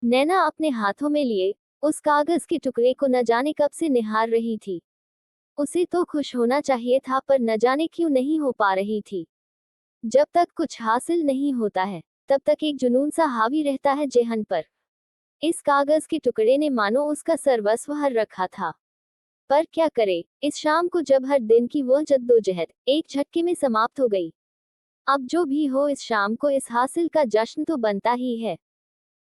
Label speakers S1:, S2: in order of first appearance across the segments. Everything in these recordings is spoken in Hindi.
S1: नैना अपने हाथों में लिए उस कागज के टुकड़े को न जाने कब से निहार रही थी। उसे तो खुश होना चाहिए था, पर न जाने क्यों नहीं हो पा रही थी। जब तक कुछ हासिल नहीं होता है, तब तक एक जुनून सा हावी रहता है जेहन पर। इस कागज के टुकड़े ने मानो उसका सर्वस्व हर रखा था। पर क्या करे, इस शाम को जब हर दिन की वह जद्दोजहद एक झटके में समाप्त हो गई। अब जो भी हो, इस शाम को इस हासिल का जश्न तो बनता ही है।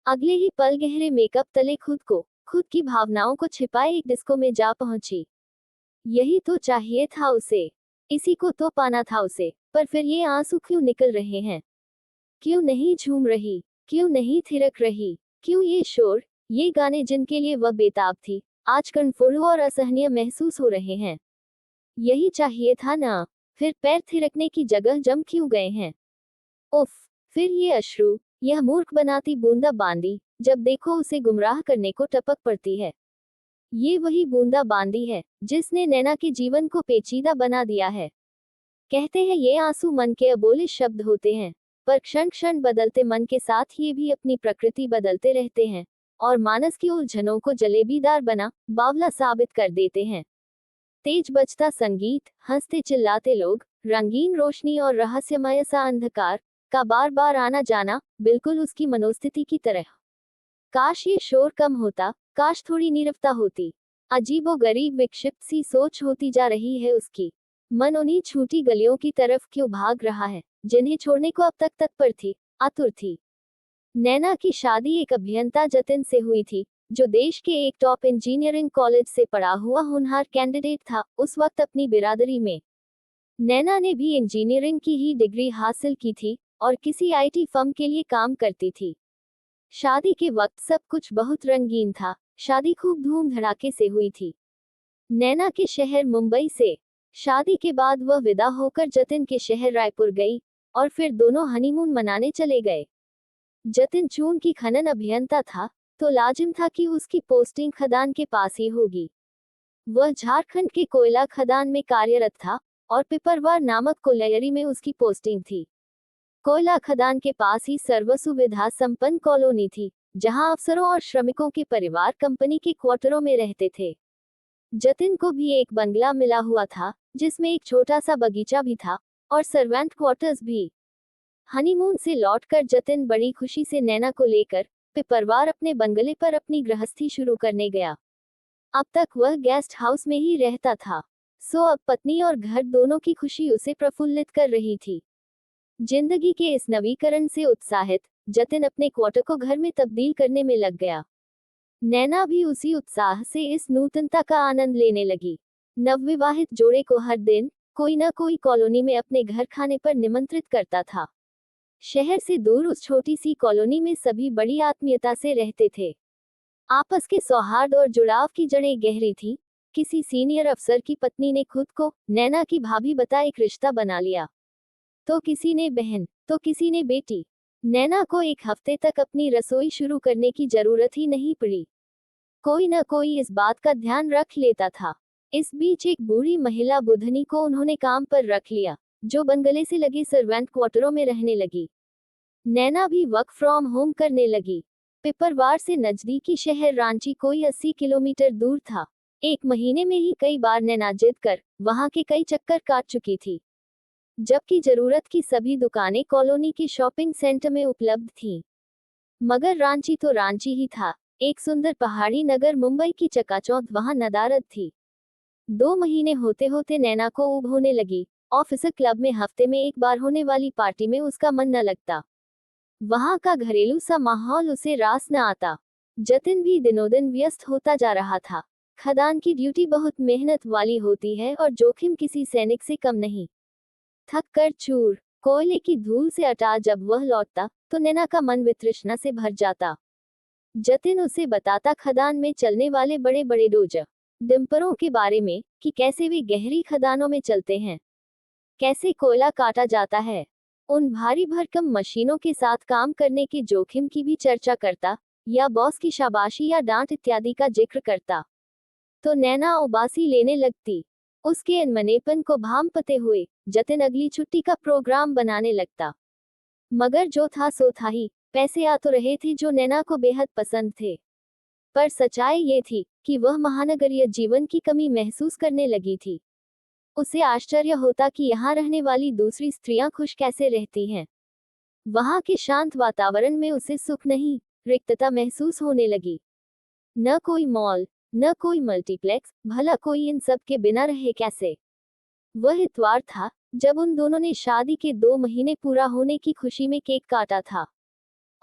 S1: अगले ही पल गहरे मेकअप तले खुद की भावनाओं को छिपाए एक डिस्को में जा पहुंची। यही तो चाहिए था उसे। इसी को तो पाना था उसे। पर फिर ये आंसू क्यों निकल रहे हैं? क्यों नहीं झूम रही? क्यों नहीं थिरक रही? क्यों ये शोर, ये गाने जिनके लिए वह बेताब थी, आज कणफोड़ू और असहनीय महसूस हो रहे हैं? यही चाहिए था ना? फिर पैर थिरकने की जगह जम क्यों गए हैं? उफ! फिर ये अश्रु, यह मूर्ख बनाती बूंदा-बांदी, जब देखो उसे गुमराह करने को टपक पड़ती है। ये वही बूंदा-बांदी है, जिसने नैना के जीवन को पेचीदा बना दिया है। कहते हैं ये आंसू मन के अबोले शब्द होते हैं, पर क्षण क्षण बदलते मन के साथ ये भी अपनी प्रकृति बदलते रहते हैं, और मानस की उलझनों को जलेबीदार बना, बावला साबित कर देते हैं। तेज बजता संगीत, हंसते चिल्लाते लोग, रंगीन रोशनी और रहस्यमय सा अंधकार का बार बार आना जाना, बिल्कुल उसकी मनोस्थिति की तरह। काश ये शोर कम होता, काश थोड़ी नीरवता होती। अजीबो गरीब विक्षिप्त सी सोच होती जा रही है उसकी। मन उन्हीं छूटी गलियों की तरफ क्यों भाग रहा है, जिन्हें छोड़ने को अब तक तत्पर थी, आतुर थी। नैना की शादी एक अभियंता जतिन से हुई थी, जो देश के एक टॉप इंजीनियरिंग कॉलेज से पढ़ा हुआ होनहार कैंडिडेट था उस वक्त अपनी बिरादरी में। नैना ने भी इंजीनियरिंग की ही डिग्री हासिल की थी, और किसी आईटी फर्म के लिए काम करती थी। शादी के वक्त सब कुछ बहुत रंगीन था। शादी खूब धूम धड़ाके से हुई थी, नैना के शहर मुंबई से। शादी के बाद वह विदा होकर जतिन के शहर रायपुर गई, और फिर दोनों हनीमून मनाने चले गए। जतिन चून की खनन अभियंता था, तो लाजिम था कि उसकी पोस्टिंग खदान के पास ही होगी। वह झारखंड के कोयला खदान में कार्यरत था, और पिपरवार नामक कोयलरी में उसकी पोस्टिंग थी। कोयला खदान के पास ही सर्व सुविधा संपन्न कॉलोनी थी, जहां अफसरों और श्रमिकों के परिवार कंपनी के क्वार्टरों में रहते थे। जतिन को भी एक बंगला मिला हुआ था, जिसमें एक छोटा सा बगीचा भी था, और सर्वेंट क्वार्टर्स भी। हनीमून से लौटकर जतिन बड़ी खुशी से नैना को लेकर पिपरवार अपने बंगले पर अपनी गृहस्थी शुरू करने गया। अब तक वह गेस्ट हाउस में ही रहता था, सो अब पत्नी और घर दोनों की खुशी उसे प्रफुल्लित कर रही थी। जिंदगी के इस नवीकरण से उत्साहित जतिन अपने क्वार्टर को घर में तब्दील करने में लग गया। नैना भी उसी उत्साह से इस नूतनता का आनंद लेने लगी। नवविवाहित जोड़े को हर दिन कोई न कोई कॉलोनी में अपने घर खाने पर निमंत्रित करता था। शहर से दूर उस छोटी सी कॉलोनी में सभी बड़ी आत्मीयता से रहते थे। आपस के सौहार्द और जुड़ाव की जड़ें गहरी थी। किसी सीनियर अफसर की पत्नी ने खुद को नैना की भाभी बता एक रिश्ता बना लिया, तो किसी ने बहन, तो किसी ने बेटी। नैना को एक हफ्ते तक अपनी रसोई शुरू करने की जरूरत ही नहीं पड़ी। कोई न कोई इस बात का ध्यान रख लेता था। इस बीच एक बूढ़ी महिला बुधनी को उन्होंने काम पर रख लिया, जो बंगले से लगे सर्वेंट क्वार्टरों में रहने लगी। नैना भी वर्क फ्रॉम होम करने लगी। पिपरवार से नजदीकी शहर रांची कोई 80 किलोमीटर दूर था। एक महीने में ही कई बार नैना जिद कर वहां के कई चक्कर काट चुकी थी, जबकि जरूरत की सभी दुकानें कॉलोनी के शॉपिंग सेंटर में उपलब्ध थीं। मगर रांची तो रांची ही था, एक सुंदर पहाड़ी नगर मुंबई की चकाचौंध वहां नदारद थी। 2 महीने होते होते नैना को ऊब होने लगी। ऑफिसर क्लब में हफ्ते में एक बार होने वाली पार्टी में उसका मन न लगता। वहां का घरेलू सा माहौल उसे रास न आता। जतिन भी दिनों-दिन व्यस्त होता जा रहा था। खदान की ड्यूटी बहुत मेहनत वाली होती है, और जोखिम किसी सैनिक से कम नहीं। थक कर चूर, कोयले की धूल से अटा जब वह लौटता, तो नैना का मन वितृष्णा से भर जाता। जतिन उसे बताता खदान में चलने वाले बड़े बड़े डोज डिम्परों के बारे में, कि कैसे वे गहरी खदानों में चलते हैं, कैसे कोयला काटा जाता है। उन भारी भरकम मशीनों के साथ काम करने के जोखिम की भी चर्चा करता, या बॉस की शाबाशी या डांट इत्यादि का जिक्र करता। तो नैना उबासी लेने लगती। उसके अनमनेपन को भांपते हुए जतिन अगली छुट्टी का प्रोग्राम बनाने लगता। मगर जो था सो था ही। पैसे आ तो रहे थे जो नैना को बेहद पसंद थे, पर सच्चाई ये थी कि वह महानगरीय जीवन की कमी महसूस करने लगी थी। उसे आश्चर्य होता कि यहाँ रहने वाली दूसरी स्त्रियां खुश कैसे रहती हैं। वहां के शांत वातावरण में उसे सुख नहीं, रिक्तता महसूस होने लगी। न कोई मॉल, न कोई मल्टीप्लेक्स, भला कोई इन सब के बिना रहे कैसे। वह इतवार था जब उन दोनों ने शादी के 2 महीने पूरा होने की खुशी में केक काटा था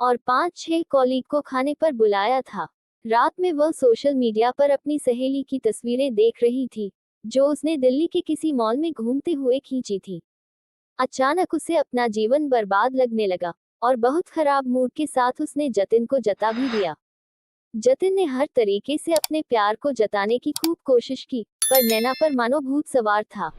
S1: और 5-6 कॉलीग को खाने पर बुलाया था। रात में वह सोशल मीडिया पर अपनी सहेली की तस्वीरें देख रही थी, जो उसने दिल्ली के किसी मॉल में घूमते हुए खींची थी। अचानक उसे अपना जीवन बर्बाद लगने लगा और बहुत खराब मूड के साथ उसने जतिन को जता भी दिया। जतिन ने हर तरीके से अपने प्यार को जताने की खूब कोशिश की, पर नैना पर मानो भूत सवार था।